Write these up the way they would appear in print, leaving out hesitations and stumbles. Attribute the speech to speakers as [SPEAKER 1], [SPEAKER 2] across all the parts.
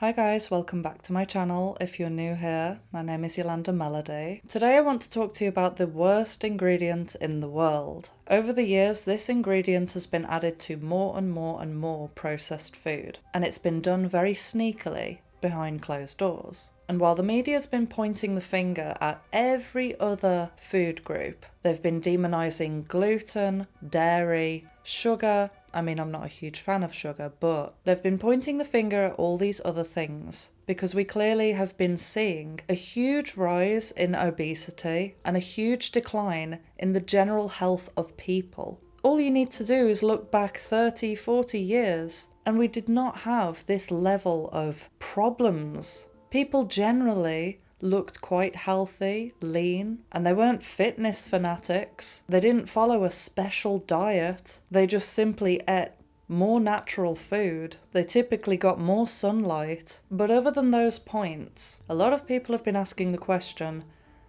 [SPEAKER 1] Hi guys, welcome back to my channel. If you're new here, my name is Yolanda Melody. Today I want to talk to you about the worst ingredient in the world. Over the years, this ingredient has been added to more and more processed food, and it's been done very sneakily behind closed doors. And while the media's been pointing the finger at every other food group, they've been demonising gluten, dairy, sugar. I'm not a huge fan of sugar, but they've been pointing the finger at all these other things because we clearly have been seeing a huge rise in obesity and a huge decline in the general health of people. All you need to do is look back 30, 40 years and we did not have this level of problems. People generally looked quite healthy, lean, and they weren't fitness fanatics. They didn't follow a special diet. They just simply ate more natural food. They typically got more sunlight. But other than those points, a lot of people have been asking the question,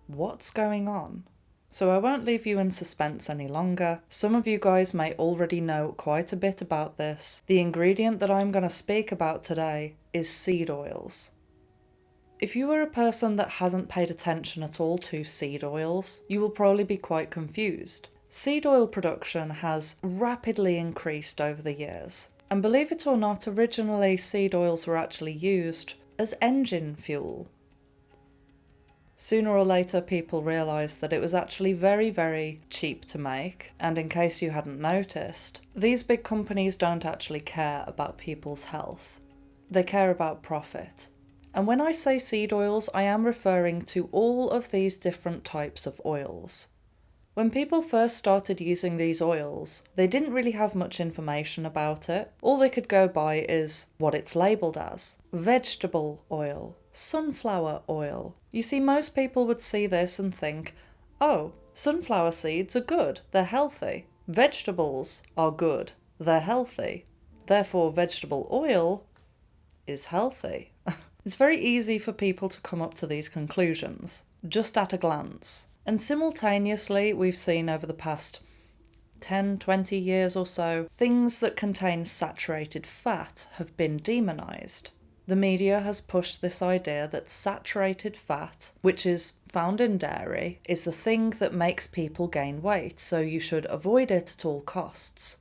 [SPEAKER 1] what's going on? So I won't leave you in suspense any longer. Some of you guys may already know quite a bit about this. The ingredient that I'm going to speak about today is seed oils. If you are a person that hasn't paid attention at all to seed oils, you will probably be quite confused. Seed oil production has rapidly increased over the years. And believe it or not, originally seed oils were actually used as engine fuel. Sooner or later, people realised that it was actually very, very cheap to make. And in case you hadn't noticed, these big companies don't actually care about people's health. They care about profit. And when I say seed oils, I am referring to all of these different types of oils. When people first started using these oils, they didn't really have much information about it. All they could go by is what it's labelled as. Vegetable oil, sunflower oil. You see, most people would see this and think, oh, sunflower seeds are good, they're healthy. Vegetables are good, they're healthy. Therefore, vegetable oil is healthy. It's very easy for people to come up to these conclusions, just at a glance. And simultaneously, we've seen over the past 10, 20 years or so, things that contain saturated fat have been demonised. The media has pushed this idea that saturated fat, which is found in dairy, is the thing that makes people gain weight, so you should avoid it at all costs.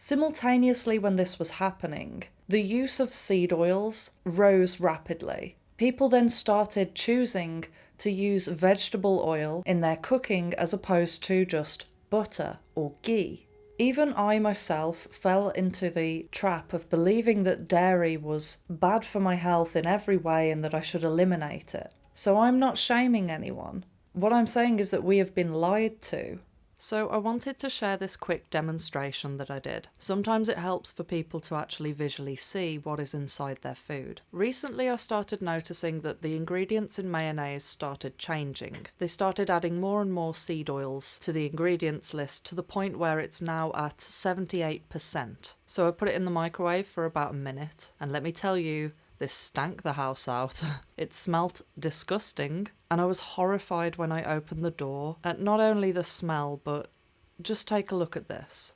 [SPEAKER 1] Simultaneously, when this was happening, the use of seed oils rose rapidly. People then started choosing to use vegetable oil in their cooking as opposed to just butter or ghee. Even I myself fell into the trap of believing that dairy was bad for my health in every way and that I should eliminate it. So I'm not shaming anyone. What I'm saying is that we have been lied to. So I wanted to share this quick demonstration that I did. Sometimes it helps for people to actually visually see what is inside their food. Recently I started noticing that the ingredients in mayonnaise started changing. They started adding more and more seed oils to the ingredients list to the point where it's now at 78%. So I put it in the microwave for about a minute, and let me tell you, this stank the house out. It smelt disgusting, and I was horrified when I opened the door at not only the smell, but just take a look at this.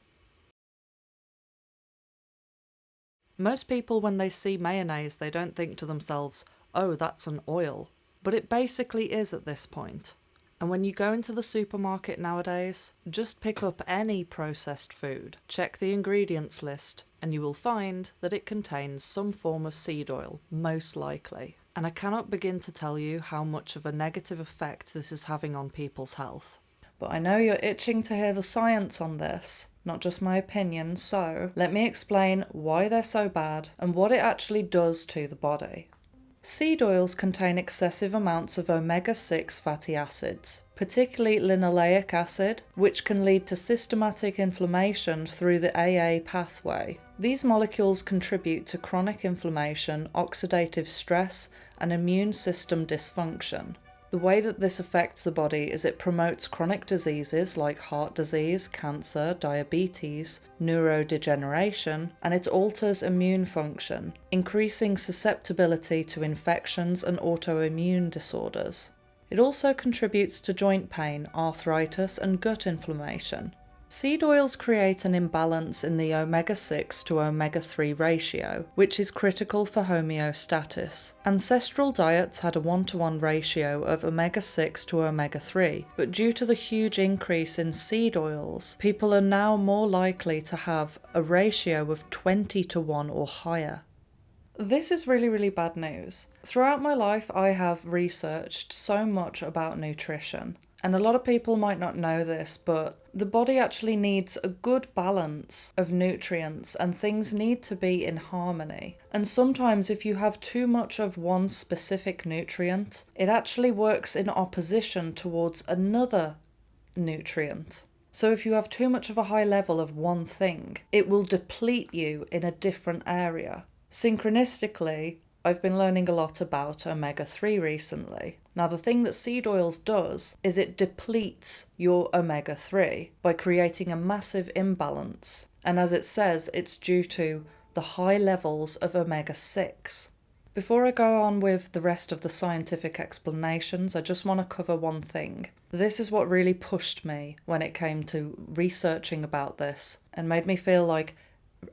[SPEAKER 1] Most people, when they see mayonnaise, they don't think to themselves, oh, that's an oil. But it basically is at this point. And when you go into the supermarket nowadays, just pick up any processed food, check the ingredients list, and you will find that it contains some form of seed oil, most likely. And I cannot begin to tell you how much of a negative effect this is having on people's health. But I know you're itching to hear the science on this, not just my opinion, so let me explain why they're so bad and what it actually does to the body. Seed oils contain excessive amounts of omega-6 fatty acids, particularly linoleic acid, which can lead to systematic inflammation through the AA pathway. These molecules contribute to chronic inflammation, oxidative stress, and immune system dysfunction. The way that this affects the body is it promotes chronic diseases like heart disease, cancer, diabetes, neurodegeneration, and it alters immune function, increasing susceptibility to infections and autoimmune disorders. It also contributes to joint pain, arthritis, and gut inflammation. Seed oils create an imbalance in the omega-6 to omega-3 ratio, which is critical for homeostasis. Ancestral diets had a 1-to-1 ratio of omega-6 to omega-3, but due to the huge increase in seed oils, people are now more likely to have a ratio of 20-to-1 or higher. This is really, really bad news. Throughout my life, I have researched so much about nutrition. And a lot of people might not know this, but the body actually needs a good balance of nutrients and things need to be in harmony. And sometimes if you have too much of one specific nutrient, it actually works in opposition towards another nutrient. So if you have too much of a high level of one thing, it will deplete you in a different area. Synchronistically, I've been learning a lot about omega-3 recently. Now, the thing that seed oils does is it depletes your omega-3 by creating a massive imbalance. And as it says, it's due to the high levels of omega-6. Before I go on with the rest of the scientific explanations, I just want to cover one thing. This is what really pushed me when it came to researching about this and made me feel like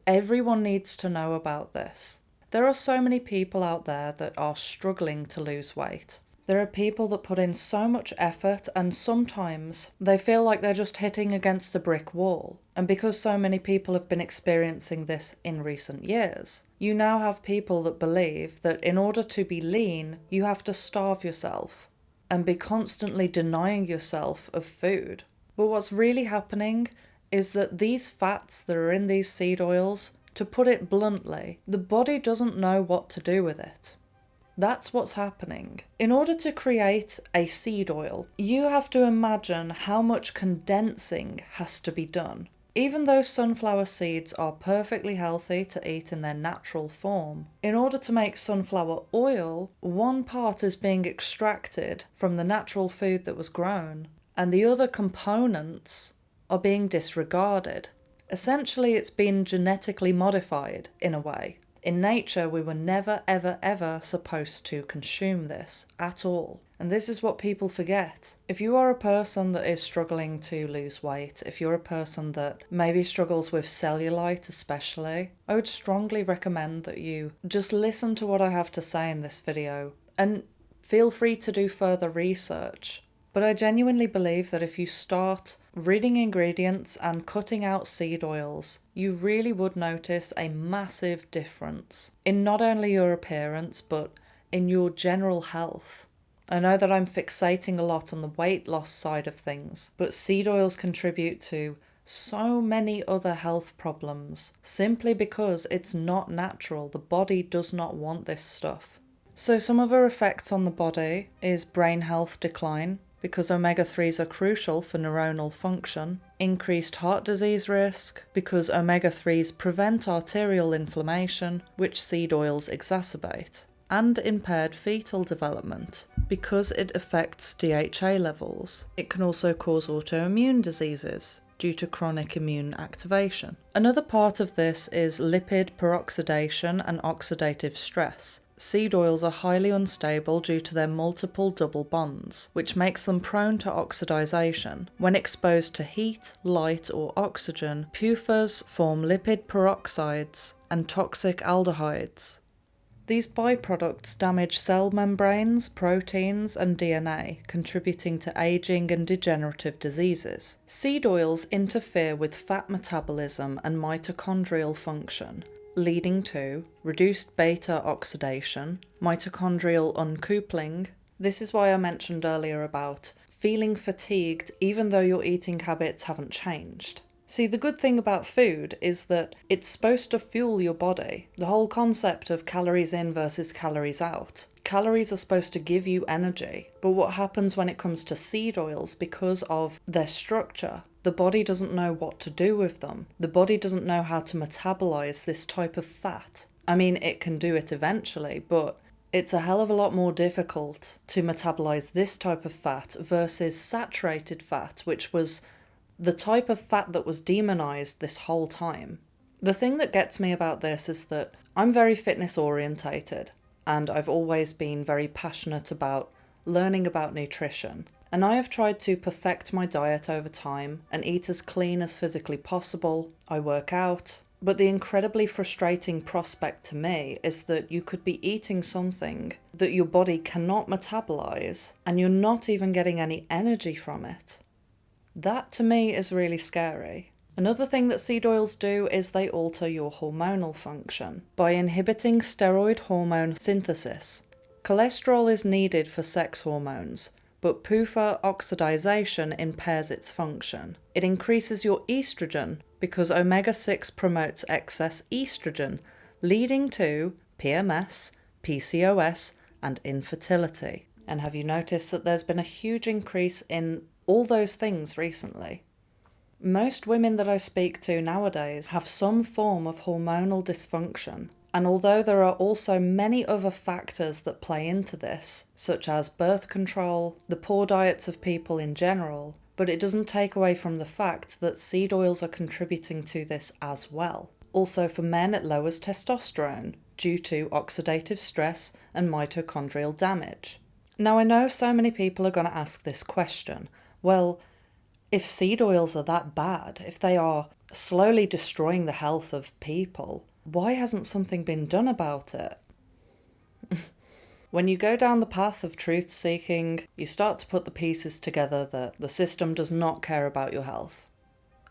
[SPEAKER 1] everyone needs to know about this. There are so many people out there that are struggling to lose weight. There are people that put in so much effort and sometimes they feel like they're just hitting against a brick wall. And because so many people have been experiencing this in recent years, you now have people that believe that in order to be lean, you have to starve yourself and be constantly denying yourself of food. But what's really happening is that these fats that are in these seed oils, to put it bluntly, the body doesn't know what to do with it. That's what's happening. In order to create a seed oil, you have to imagine how much condensing has to be done. Even though sunflower seeds are perfectly healthy to eat in their natural form, in order to make sunflower oil, one part is being extracted from the natural food that was grown, and the other components are being disregarded. Essentially, it's been genetically modified in a way. In nature, we were never, ever, ever supposed to consume this at all. And this is what people forget. If you are a person that is struggling to lose weight, if you're a person that maybe struggles with cellulite especially, I would strongly recommend that you just listen to what I have to say in this video and feel free to do further research. But I genuinely believe that if you start reading ingredients and cutting out seed oils, you really would notice a massive difference in not only your appearance, but in your general health. I know that I'm fixating a lot on the weight loss side of things, but seed oils contribute to so many other health problems simply because it's not natural. The body does not want this stuff. So some of our effects on the body is brain health decline, because omega-3s are crucial for neuronal function, increased heart disease risk, because omega-3s prevent arterial inflammation, which seed oils exacerbate, and impaired fetal development, because it affects DHA levels. It can also cause autoimmune diseases due to chronic immune activation. Another part of this is lipid peroxidation and oxidative stress. Seed oils are highly unstable due to their multiple double bonds, which makes them prone to oxidization. When exposed to heat, light, or oxygen, PUFAs form lipid peroxides and toxic aldehydes. These byproducts damage cell membranes, proteins, and DNA, contributing to aging and degenerative diseases. Seed oils interfere with fat metabolism and mitochondrial function, leading to reduced beta oxidation, mitochondrial uncoupling. This is why I mentioned earlier about feeling fatigued even though your eating habits haven't changed. See, the good thing about food is that it's supposed to fuel your body. The whole concept of calories in versus calories out. Calories are supposed to give you energy, but what happens when it comes to seed oils, because of their structure, the body doesn't know what to do with them. The body doesn't know how to metabolize this type of fat. I mean, it can do it eventually, but it's a hell of a lot more difficult to metabolize this type of fat versus saturated fat, which was the type of fat that was demonized this whole time. The thing that gets me about this is that I'm very fitness orientated, and I've always been very passionate about learning about nutrition. And I have tried to perfect my diet over time and eat as clean as physically possible. I work out. But the incredibly frustrating prospect to me is that you could be eating something that your body cannot metabolize and you're not even getting any energy from it. That to me is really scary. Another thing that seed oils do is they alter your hormonal function by inhibiting steroid hormone synthesis. Cholesterol is needed for sex hormones, but PUFA oxidization impairs its function. It increases your estrogen because omega-6 promotes excess estrogen, leading to PMS, PCOS, and infertility. And have you noticed that there's been a huge increase in all those things recently? Most women that I speak to nowadays have some form of hormonal dysfunction. And although there are also many other factors that play into this, such as birth control, the poor diets of people in general, but it doesn't take away from the fact that seed oils are contributing to this as well. Also for men, it lowers testosterone due to oxidative stress and mitochondrial damage. Now I know so many people are going to ask this question. Well, if seed oils are that bad, if they are slowly destroying the health of people, why hasn't something been done about it? When you go down the path of truth-seeking, you start to put the pieces together that the system does not care about your health.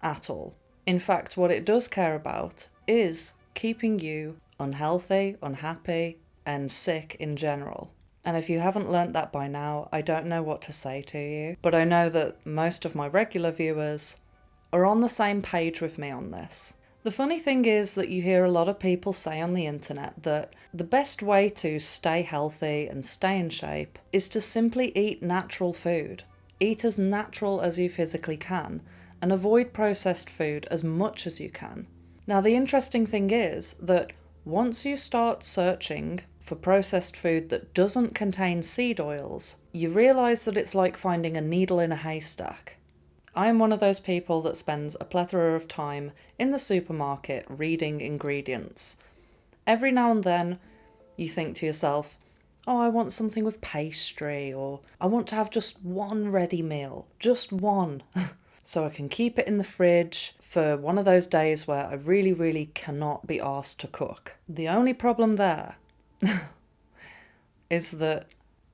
[SPEAKER 1] At all. In fact, what it does care about is keeping you unhealthy, unhappy, and sick in general. And if you haven't learnt that by now, I don't know what to say to you, but I know that most of my regular viewers are on the same page with me on this. The funny thing is that you hear a lot of people say on the internet that the best way to stay healthy and stay in shape is to simply eat natural food. Eat as natural as you physically can and avoid processed food as much as you can. Now the interesting thing is that once you start searching for processed food that doesn't contain seed oils, you realise that it's like finding a needle in a haystack. I am one of those people that spends a plethora of time in the supermarket reading ingredients. Every now and then you think to yourself, oh, I want something with pastry, or I want to have just one ready meal, just one, so I can keep it in the fridge for one of those days where I really, really cannot be asked to cook. The only problem there is that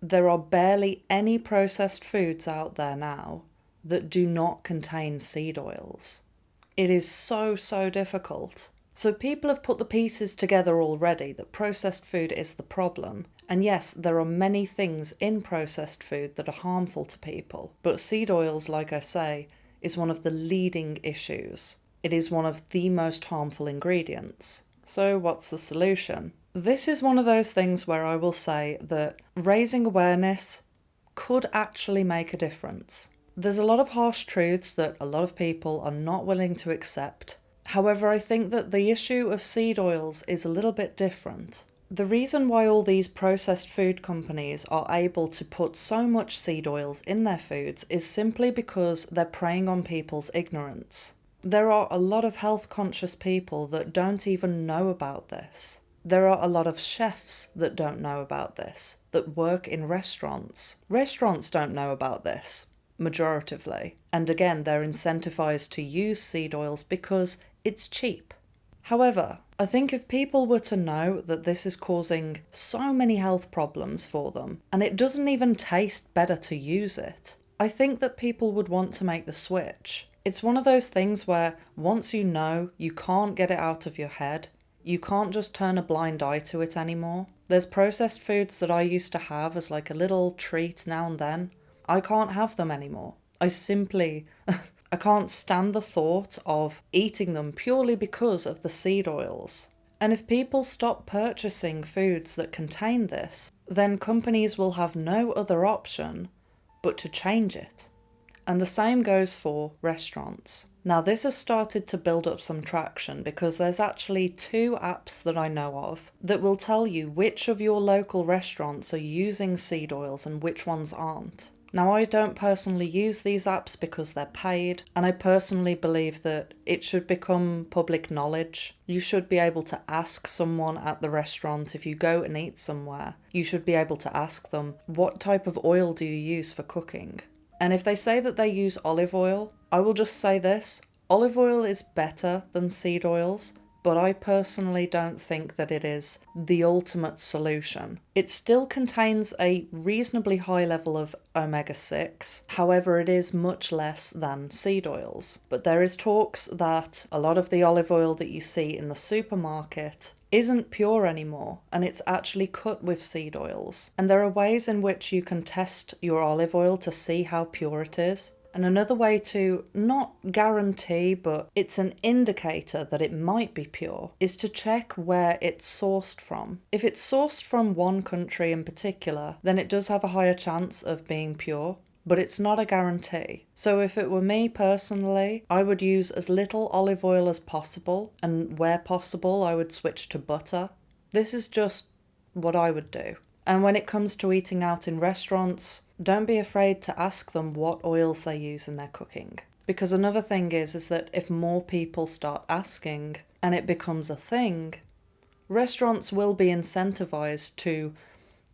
[SPEAKER 1] there are barely any processed foods out there now that do not contain seed oils. It is so difficult. So people have put the pieces together already that processed food is the problem. And yes, there are many things in processed food that are harmful to people. But seed oils, like I say, is one of the leading issues. It is one of the most harmful ingredients. So what's the solution? This is one of those things where I will say that raising awareness could actually make a difference. There's a lot of harsh truths that a lot of people are not willing to accept. However, I think that the issue of seed oils is a little bit different. The reason why all these processed food companies are able to put so much seed oils in their foods is simply because they're preying on people's ignorance. There are a lot of health-conscious people that don't even know about this. There are a lot of chefs that don't know about this, that work in restaurants. Restaurants don't know about this, majoritively. And again, they're incentivized to use seed oils because it's cheap. However, I think if people were to know that this is causing so many health problems for them, and it doesn't even taste better to use it, I think that people would want to make the switch. It's one of those things where once you know, you can't get it out of your head. You can't just turn a blind eye to it anymore. There's processed foods that I used to have as like a little treat now and then. I can't have them anymore. I simply, I can't stand the thought of eating them purely because of the seed oils. And if people stop purchasing foods that contain this, then companies will have no other option but to change it. And the same goes for restaurants. Now this has started to build up some traction because there's actually 2 apps that I know of that will tell you which of your local restaurants are using seed oils and which ones aren't. Now I don't personally use these apps because they're paid, and I personally believe that it should become public knowledge. You should be able to ask someone at the restaurant if you go and eat somewhere. You should be able to ask them, what type of oil do you use for cooking? And if they say that they use olive oil, I will just say this: olive oil is better than seed oils, but I personally don't think that it is the ultimate solution. It still contains a reasonably high level of omega-6, however it is much less than seed oils. But there is talks that a lot of the olive oil that you see in the supermarket isn't pure anymore, and it's actually cut with seed oils. And there are ways in which you can test your olive oil to see how pure it is. And another way to not guarantee, but it's an indicator that it might be pure, is to check where it's sourced from. If it's sourced from one country in particular, then it does have a higher chance of being pure, but it's not a guarantee. So if it were me personally, I would use as little olive oil as possible, and where possible, I would switch to butter. This is just what I would do. And when it comes to eating out in restaurants, don't be afraid to ask them what oils they use in their cooking. Because another thing is that if more people start asking and it becomes a thing, restaurants will be incentivized to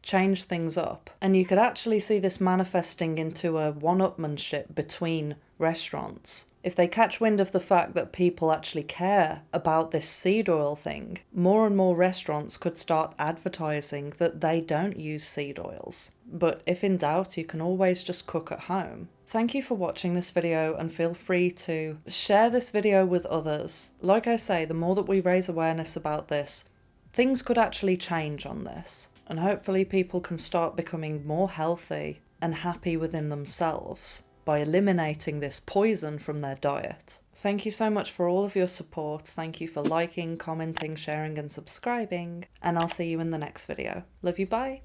[SPEAKER 1] change things up. And you could actually see this manifesting into a one-upmanship between restaurants. If they catch wind of the fact that people actually care about this seed oil thing, more and more restaurants could start advertising that they don't use seed oils. But if in doubt, you can always just cook at home. Thank you for watching this video, and feel free to share this video with others. Like I say, the more that we raise awareness about this, things could actually change on this. And hopefully people can start becoming more healthy and happy within themselves by eliminating this poison from their diet. Thank you so much for all of your support. Thank you for liking, commenting, sharing and subscribing. And I'll see you in the next video. Love you, bye.